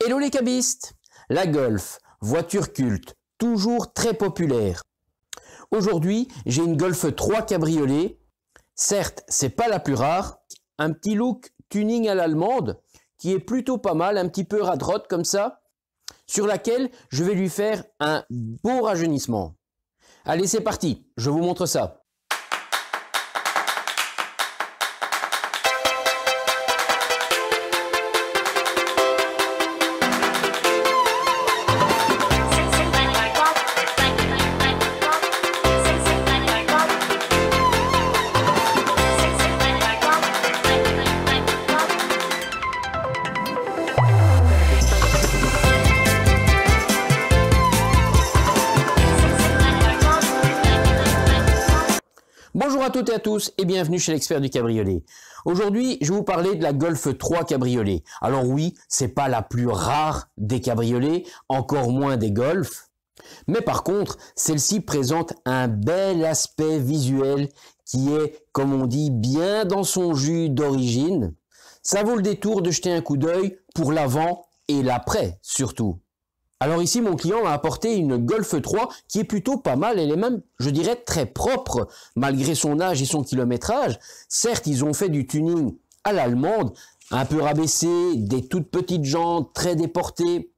Hello les cabistes! La Golf, voiture culte, toujours très populaire. Aujourd'hui, j'ai une Golf 3 cabriolet. Certes, c'est pas la plus rare. Un petit look tuning à l'allemande qui est plutôt pas mal, un petit peu radrotte comme ça, sur laquelle je vais lui faire un beau rajeunissement. Allez, c'est parti, je vous montre ça. Bonjour à toutes et à tous et bienvenue chez l'expert du cabriolet. Aujourd'hui, je vais vous parler de la Golf 3 cabriolet. Alors oui, c'est pas la plus rare des cabriolets, encore moins des Golf. Mais par contre, celle-ci présente un bel aspect visuel qui est, comme on dit, bien dans son jus d'origine. Ça vaut le détour de jeter un coup d'œil pour l'avant et l'après surtout. Alors ici, mon client m'a apporté une Golf 3 qui est plutôt pas mal. Elle est même, je dirais, très propre malgré son âge et son kilométrage. Certes, ils ont fait du tuning à l'allemande, un peu rabaissé, des toutes petites jantes, très déportées.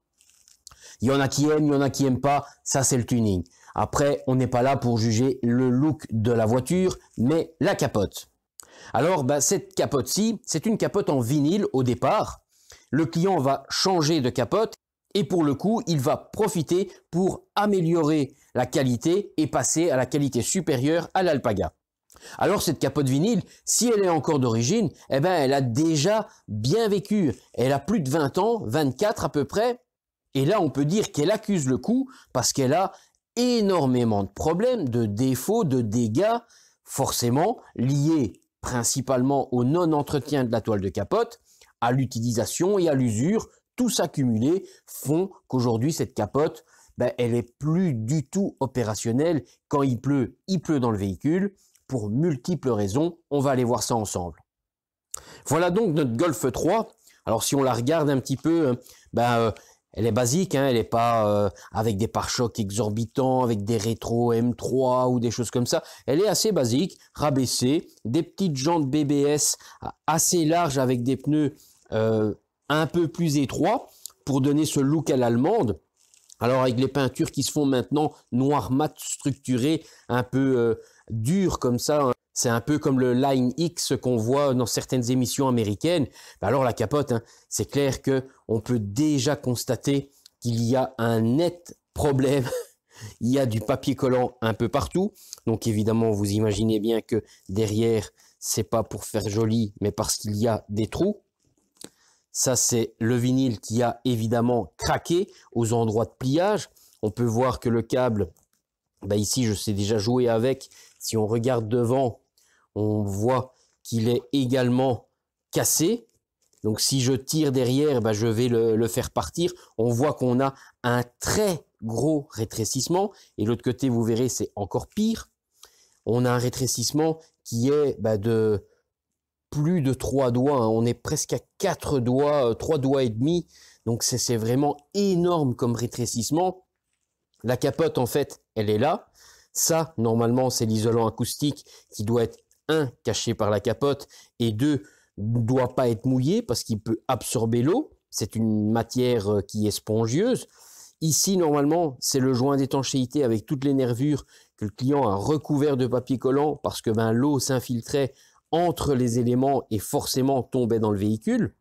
Il y en a qui aiment, il y en a qui n'aiment pas. Ça, c'est le tuning. Après, on n'est pas là pour juger le look de la voiture, mais la capote. Alors, cette capote-ci, c'est une capote en vinyle au départ. Le client va changer de capote. Et pour le coup, il va profiter pour améliorer la qualité et passer à la qualité supérieure à l'Alpaga. Alors cette capote vinyle, si elle est encore d'origine, elle a déjà bien vécu. Elle a plus de 20 ans, 24 à peu près. Et là, on peut dire qu'elle accuse le coup parce qu'elle a énormément de problèmes, de défauts, de dégâts, forcément liés principalement au non-entretien de la toile de capote, à l'utilisation et à l'usure. Tout s'accumuler font qu'aujourd'hui, cette capote, elle est plus du tout opérationnelle. Quand il pleut dans le véhicule, pour multiples raisons. On va aller voir ça ensemble. Voilà donc notre Golf 3. Alors, si on la regarde un petit peu, elle est basique, hein, elle n'est pas avec des pare-chocs exorbitants, avec des rétros M3 ou des choses comme ça. Elle est assez basique, rabaissée, des petites jantes BBS assez larges avec des pneus un peu plus étroit pour donner ce look à l'allemande. Alors avec les peintures qui se font maintenant noir mat structuré, un peu dur comme ça, hein. C'est un peu comme le Line X qu'on voit dans certaines émissions américaines. Alors la capote, hein, c'est clair que on peut déjà constater qu'il y a un net problème. Il y a du papier collant un peu partout. Donc évidemment, vous imaginez bien que derrière, c'est pas pour faire joli, mais parce qu'il y a des trous. Ça, c'est le vinyle qui a évidemment craqué aux endroits de pliage. On peut voir que le câble, ici, je sais déjà jouer avec. Si on regarde devant, on voit qu'il est également cassé. Donc, si je tire derrière, je vais le faire partir. On voit qu'on a un très gros rétrécissement. Et l'autre côté, vous verrez, c'est encore pire. On a un rétrécissement qui est de plus de 3 doigts, hein. On est presque à 4 doigts, 3 doigts et demi. Donc c'est vraiment énorme comme rétrécissement. La capote, en fait, elle est là. Ça, normalement, c'est l'isolant acoustique qui doit être, 1, caché par la capote, et 2, ne doit pas être mouillé parce qu'il peut absorber l'eau. C'est une matière qui est spongieuse. Ici, normalement, c'est le joint d'étanchéité avec toutes les nervures que le client a recouvert de papier collant parce que l'eau s'infiltrait entre les éléments et forcément tombait dans le véhicule.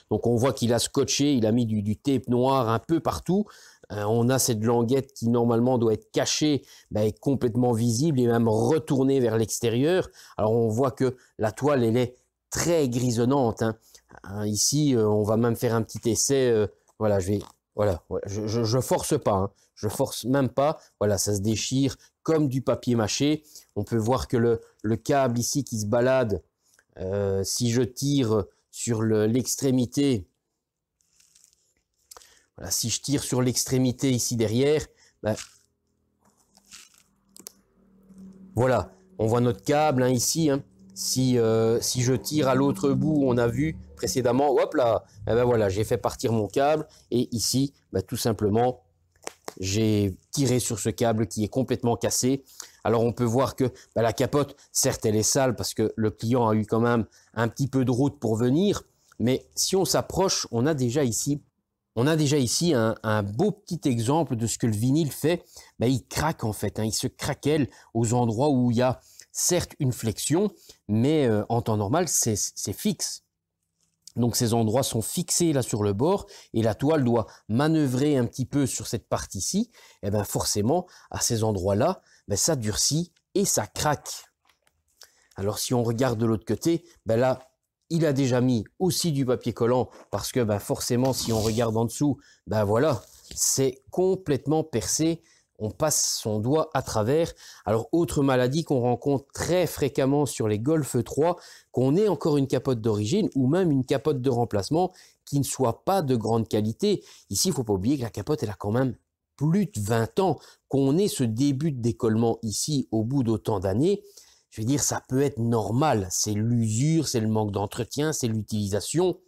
Donc on voit qu'il a scotché, il a mis du tape noir un peu partout. On a cette languette qui normalement doit être cachée, complètement visible et même retournée vers l'extérieur. Alors on voit que la toile, elle est très grisonnante, hein. Ici, on va même faire un petit essai. Je force pas, hein. Je force même pas. Voilà, ça se déchire comme du papier mâché. On peut voir que le câble ici qui se balade, si je tire sur l'extrémité, voilà, si je tire sur l'extrémité ici derrière, voilà, on voit notre câble, hein, ici, hein. Si je tire à l'autre bout, on a vu précédemment, hop là, eh ben voilà, j'ai fait partir mon câble et ici, ben, tout simplement, j'ai tiré sur ce câble qui est complètement cassé. Alors on peut voir que ben, la capote, certes elle est sale parce que le client a eu quand même un petit peu de route pour venir, mais si on s'approche, on a déjà ici un beau petit exemple de ce que le vinyle fait. Ben, il craque en fait, hein, il se craquelle aux endroits où il y a certes une flexion, mais en temps normal c'est fixe. Donc ces endroits sont fixés là sur le bord et la toile doit manœuvrer un petit peu sur cette partie-ci. Et bien forcément, à ces endroits-là, ben, ça durcit et ça craque. Alors si on regarde de l'autre côté, ben là, il a déjà mis aussi du papier collant parce que ben, forcément, si on regarde en dessous, ben voilà, c'est complètement percé. On passe son doigt à travers. Alors, autre maladie qu'on rencontre très fréquemment sur les Golf 3, qu'on ait encore une capote d'origine ou même une capote de remplacement qui ne soit pas de grande qualité. Ici, il ne faut pas oublier que la capote, elle a quand même plus de 20 ans. Qu'on ait ce début de décollement ici au bout d'autant d'années, je veux dire, ça peut être normal. C'est l'usure, c'est le manque d'entretien, c'est l'utilisation.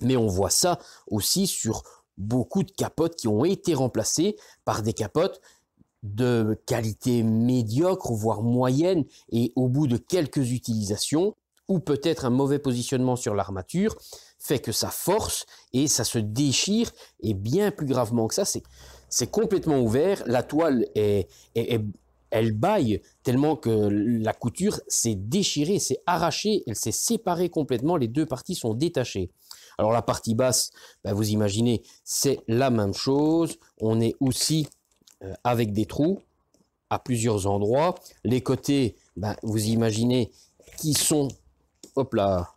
Mais on voit ça aussi sur beaucoup de capotes qui ont été remplacées par des capotes de qualité médiocre, voire moyenne, et au bout de quelques utilisations, ou peut-être un mauvais positionnement sur l'armature, fait que ça force et ça se déchire, et bien plus gravement que ça, c'est complètement ouvert, la toile elle baille tellement que la couture s'est déchirée, s'est arrachée, elle s'est séparée complètement, les deux parties sont détachées. Alors la partie basse, ben vous imaginez, c'est la même chose. On est aussi avec des trous à plusieurs endroits. Les côtés, ben, vous imaginez, qui sont, hop là,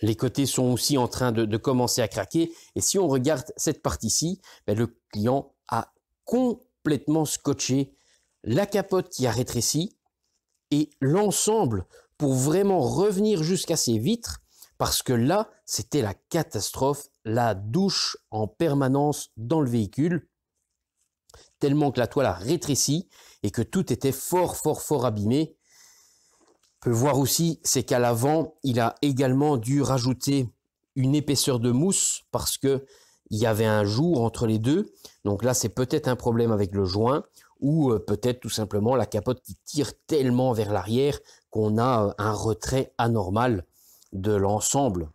les côtés sont aussi en train de commencer à craquer. Et si on regarde cette partie-ci, ben, le client a complètement scotché la capote qui a rétréci et l'ensemble pour vraiment revenir jusqu'à ces vitres. Parce que là, c'était la catastrophe, la douche en permanence dans le véhicule, tellement que la toile a rétréci et que tout était fort abîmé. On peut voir aussi, c'est qu'à l'avant, il a également dû rajouter une épaisseur de mousse parce que il y avait un jour entre les deux. Donc là, c'est peut-être un problème avec le joint ou peut-être tout simplement la capote qui tire tellement vers l'arrière qu'on a un retrait anormal de l'ensemble.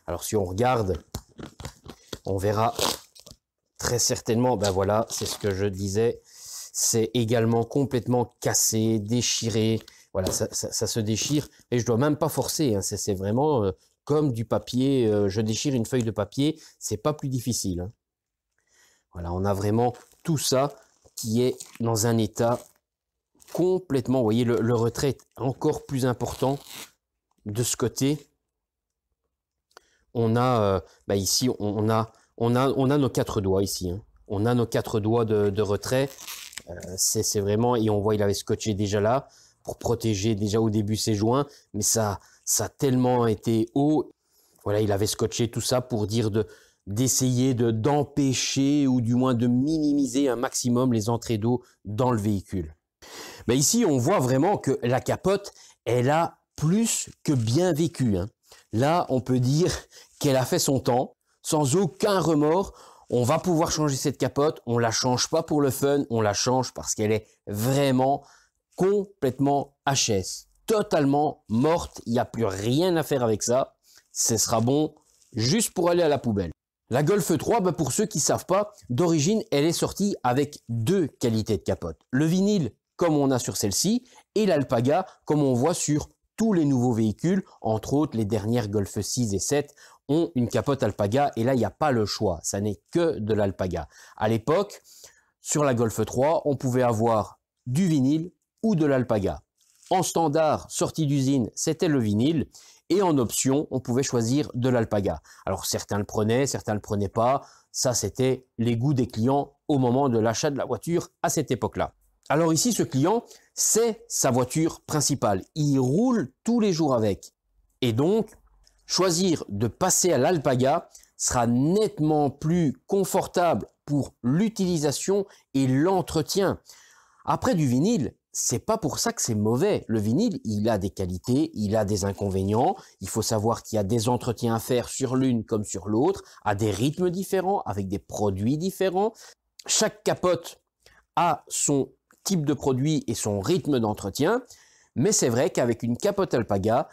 Alors si on regarde, on verra très certainement, ben voilà, c'est ce que je disais, c'est également complètement cassé, déchiré, voilà, ça se déchire, et je dois même pas forcer, hein, c'est vraiment comme du papier, je déchire une feuille de papier, c'est pas plus difficile. Hein. Voilà, on a vraiment tout ça qui est dans un état complètement, vous voyez, le retrait est encore plus important de ce côté. On a, bah ici, on a nos 4 doigts ici. Hein. On a nos 4 doigts de retrait. C'est vraiment, et on voit, il avait scotché déjà là pour protéger déjà au début ses joints, mais ça a tellement été haut. Voilà, il avait scotché tout ça pour dire d'essayer d'empêcher ou du moins de minimiser un maximum les entrées d'eau dans le véhicule. Mais ici, on voit vraiment que la capote, elle a plus que bien vécu. Hein. Là, on peut dire qu'elle a fait son temps, sans aucun remords. On va pouvoir changer cette capote. On la change pas pour le fun, on la change parce qu'elle est vraiment complètement HS, totalement morte. Il n'y a plus rien à faire avec ça. Ce sera bon juste pour aller à la poubelle. La Golf 3, bah pour ceux qui ne savent pas, d'origine, elle est sortie avec 2 qualités de capote. Le vinyle, comme on a sur celle-ci, et l'alpaga, comme on voit sur tous les nouveaux véhicules, entre autres les dernières Golf 6 et 7, ont une capote alpaga, et là, il n'y a pas le choix, ça n'est que de l'alpaga. À l'époque, sur la Golf 3, on pouvait avoir du vinyle ou de l'alpaga. En standard, sortie d'usine, c'était le vinyle, et en option, on pouvait choisir de l'alpaga. Alors certains le prenaient, certains le prenaient pas, ça c'était les goûts des clients au moment de l'achat de la voiture à cette époque-là. Alors ici, ce client, c'est sa voiture principale. Il roule tous les jours avec. Et donc, choisir de passer à l'alpaga sera nettement plus confortable pour l'utilisation et l'entretien. Après du vinyle, c'est pas pour ça que c'est mauvais. Le vinyle, il a des qualités, il a des inconvénients. Il faut savoir qu'il y a des entretiens à faire sur l'une comme sur l'autre, à des rythmes différents, avec des produits différents. Chaque capote a son type de produit et son rythme d'entretien. Mais c'est vrai qu'avec une capote Alpaga,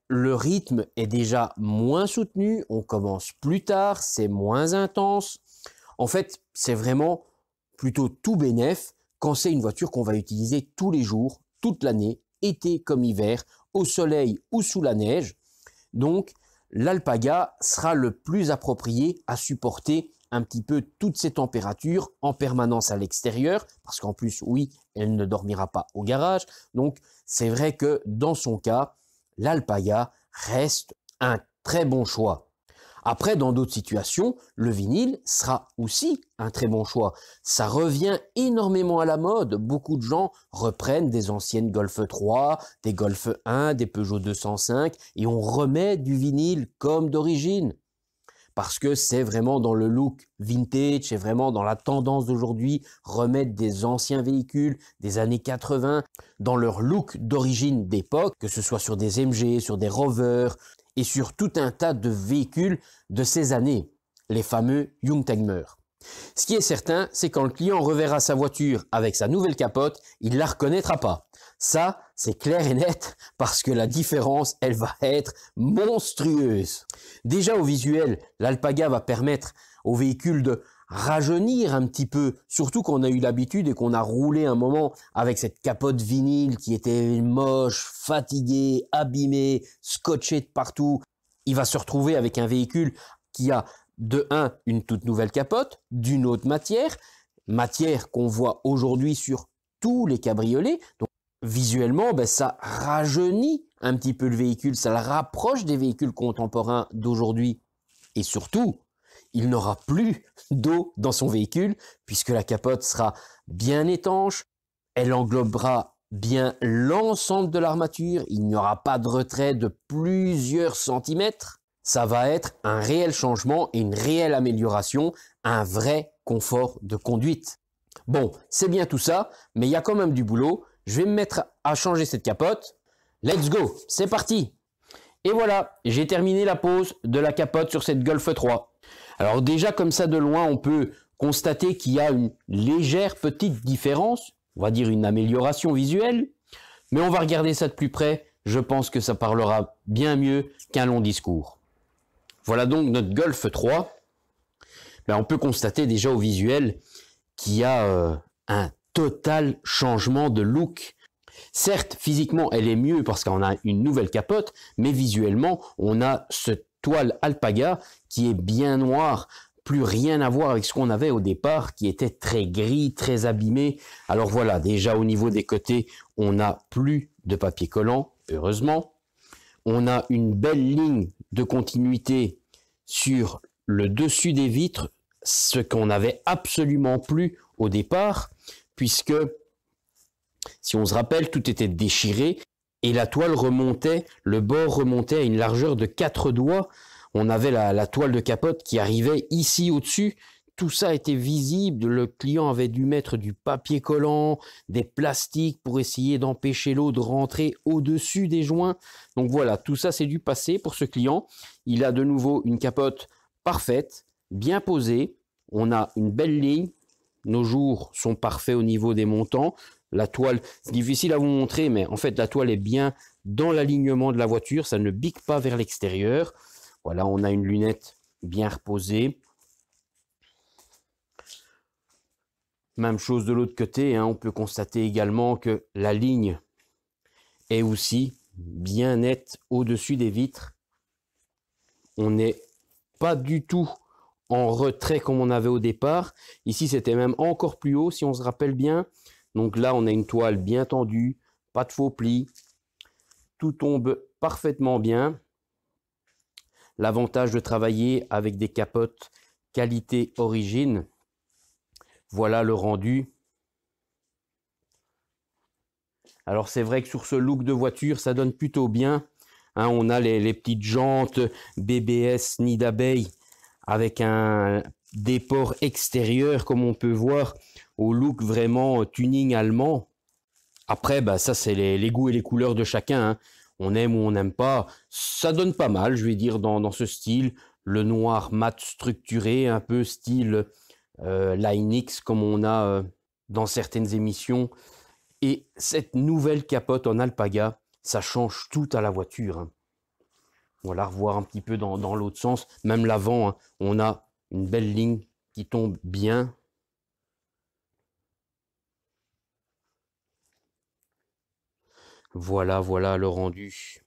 le rythme est déjà moins soutenu, on commence plus tard, c'est moins intense. En fait, c'est vraiment plutôt tout bénef quand c'est une voiture qu'on va utiliser tous les jours, toute l'année, été comme hiver, au soleil ou sous la neige. Donc, l'Alpaga sera le plus approprié à supporter un petit peu toutes ces températures en permanence à l'extérieur, parce qu'en plus, oui, elle ne dormira pas au garage. Donc, c'est vrai que dans son cas, l'Alpaga reste un très bon choix. Après, dans d'autres situations, le vinyle sera aussi un très bon choix. Ça revient énormément à la mode. Beaucoup de gens reprennent des anciennes Golf 3, des Golf 1, des Peugeot 205 et on remet du vinyle comme d'origine. Parce que c'est vraiment dans le look vintage, c'est vraiment dans la tendance d'aujourd'hui, remettre des anciens véhicules des années 80 dans leur look d'origine d'époque, que ce soit sur des MG, sur des Rover et sur tout un tas de véhicules de ces années, les fameux Youngtimer. Ce qui est certain, c'est quand le client reverra sa voiture avec sa nouvelle capote, il ne la reconnaîtra pas. Ça, c'est clair et net parce que la différence, elle va être monstrueuse. Déjà au visuel, l'Alpaga va permettre au véhicule de rajeunir un petit peu, surtout qu'on a eu l'habitude et qu'on a roulé un moment avec cette capote vinyle qui était moche, fatiguée, abîmée, scotchée de partout. Il va se retrouver avec un véhicule qui a de un, une toute nouvelle capote, d'une autre matière qu'on voit aujourd'hui sur tous les cabriolets. Donc, visuellement, ça rajeunit un petit peu le véhicule, ça le rapproche des véhicules contemporains d'aujourd'hui. Et surtout, il n'aura plus d'eau dans son véhicule puisque la capote sera bien étanche, elle englobera bien l'ensemble de l'armature, il n'y aura pas de retrait de plusieurs centimètres. Ça va être un réel changement et une réelle amélioration, un vrai confort de conduite. Bon, c'est bien tout ça, mais il y a quand même du boulot. Je vais me mettre à changer cette capote. Let's go, c'est parti! Et voilà, j'ai terminé la pose de la capote sur cette Golf 3. Alors déjà, comme ça de loin, on peut constater qu'il y a une légère petite différence, on va dire une amélioration visuelle, mais on va regarder ça de plus près, je pense que ça parlera bien mieux qu'un long discours. Voilà donc notre Golf 3. On peut constater déjà au visuel qu'il y a un total changement de look. Certes, physiquement, elle est mieux parce qu'on a une nouvelle capote, mais visuellement, on a ce toile Alpaga qui est bien noir, plus rien à voir avec ce qu'on avait au départ, qui était très gris, très abîmé. Alors voilà, déjà au niveau des côtés, on n'a plus de papier collant, heureusement. On a une belle ligne de continuité sur le dessus des vitres, ce qu'on n'avait absolument plus au départ, puisque, si on se rappelle, tout était déchiré et la toile remontait, le bord remontait à une largeur de 4 doigts. On avait la toile de capote qui arrivait ici au-dessus. Tout ça était visible, le client avait dû mettre du papier collant, des plastiques pour essayer d'empêcher l'eau de rentrer au-dessus des joints. Donc voilà, tout ça c'est dû passer pour ce client. Il a de nouveau une capote parfaite, bien posée. On a une belle ligne. Nos jours sont parfaits au niveau des montants. La toile, c'est difficile à vous montrer, mais en fait la toile est bien dans l'alignement de la voiture. Ça ne bique pas vers l'extérieur. Voilà, on a une lunette bien reposée. Même chose de l'autre côté, on peut constater également que la ligne est aussi bien nette au-dessus des vitres. On n'est pas du tout en retrait comme on avait au départ. Ici, c'était même encore plus haut si on se rappelle bien. Donc là, on a une toile bien tendue, pas de faux plis. Tout tombe parfaitement bien. L'avantage de travailler avec des capotes qualité origine. Voilà le rendu. Alors c'est vrai que sur ce look de voiture, ça donne plutôt bien. On a les petites jantes BBS nid d'abeille avec un déport extérieur comme on peut voir au look vraiment tuning allemand. Après, bah, ça c'est les goûts et les couleurs de chacun, hein. On aime ou on n'aime pas. Ça donne pas mal, je vais dire, dans ce style. Le noir mat structuré, un peu style Line X comme on a dans certaines émissions. Et cette nouvelle capote en alpaga, ça change tout à la voiture, hein. On va la revoir un petit peu dans l'autre sens. Même l'avant, hein, on a une belle ligne qui tombe bien. Voilà, voilà le rendu.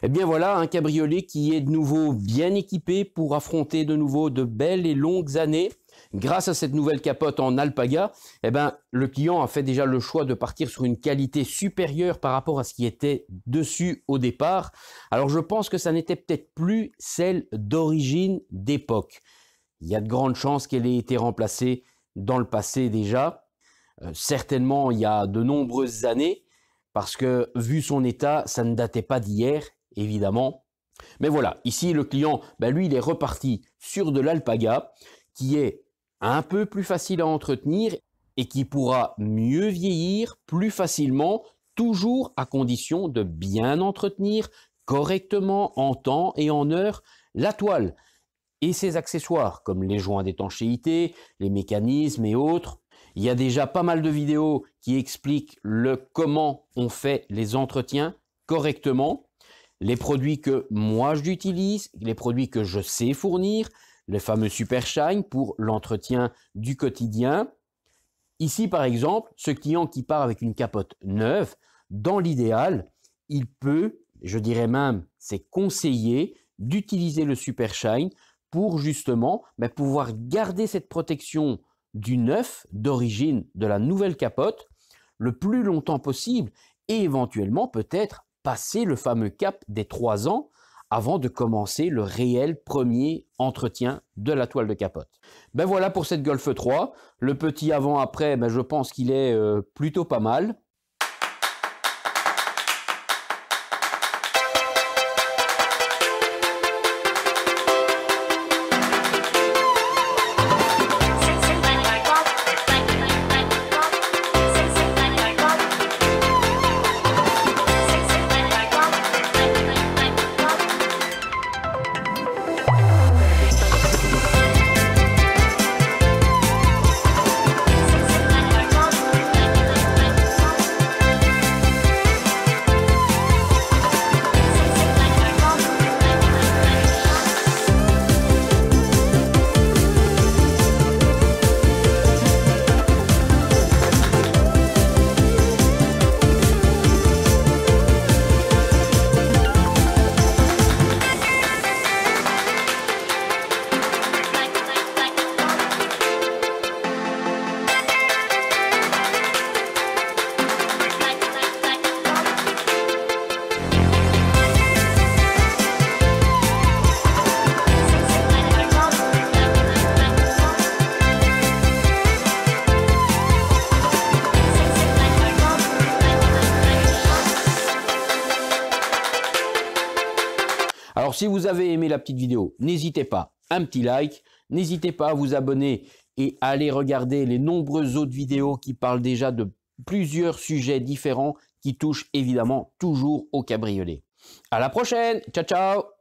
Eh bien voilà, un cabriolet qui est de nouveau bien équipé pour affronter de nouveau de belles et longues années. Grâce à cette nouvelle capote en alpaga, eh ben, le client a fait déjà le choix de partir sur une qualité supérieure par rapport à ce qui était dessus au départ. Alors je pense que ça n'était peut-être plus celle d'origine d'époque. Il y a de grandes chances qu'elle ait été remplacée dans le passé déjà. Certainement il y a de nombreuses années. Parce que, vu son état, ça ne datait pas d'hier, évidemment. Mais voilà, ici, le client, ben lui, il est reparti sur de l'alpaga, qui est un peu plus facile à entretenir et qui pourra mieux vieillir plus facilement, toujours à condition de bien entretenir correctement en temps et en heure la toile et ses accessoires, comme les joints d'étanchéité, les mécanismes et autres. Il y a déjà pas mal de vidéos qui expliquent comment on fait les entretiens correctement, les produits que moi j'utilise, les produits que je sais fournir, le fameux Super Shine pour l'entretien du quotidien. Ici par exemple, ce client qui part avec une capote neuve, dans l'idéal, il peut, je dirais même, c'est conseillé d'utiliser le Super Shine pour justement pouvoir garder cette protection du neuf d'origine de la nouvelle capote le plus longtemps possible et éventuellement peut-être passer le fameux cap des 3 ans avant de commencer le réel premier entretien de la toile de capote. Ben voilà pour cette Golf 3. Le petit avant-après, je pense qu'il est plutôt pas mal. Alors si vous avez aimé la petite vidéo, n'hésitez pas, un petit like, n'hésitez pas à vous abonner et à aller regarder les nombreuses autres vidéos qui parlent déjà de plusieurs sujets différents qui touchent évidemment toujours au cabriolet. À la prochaine, ciao ciao!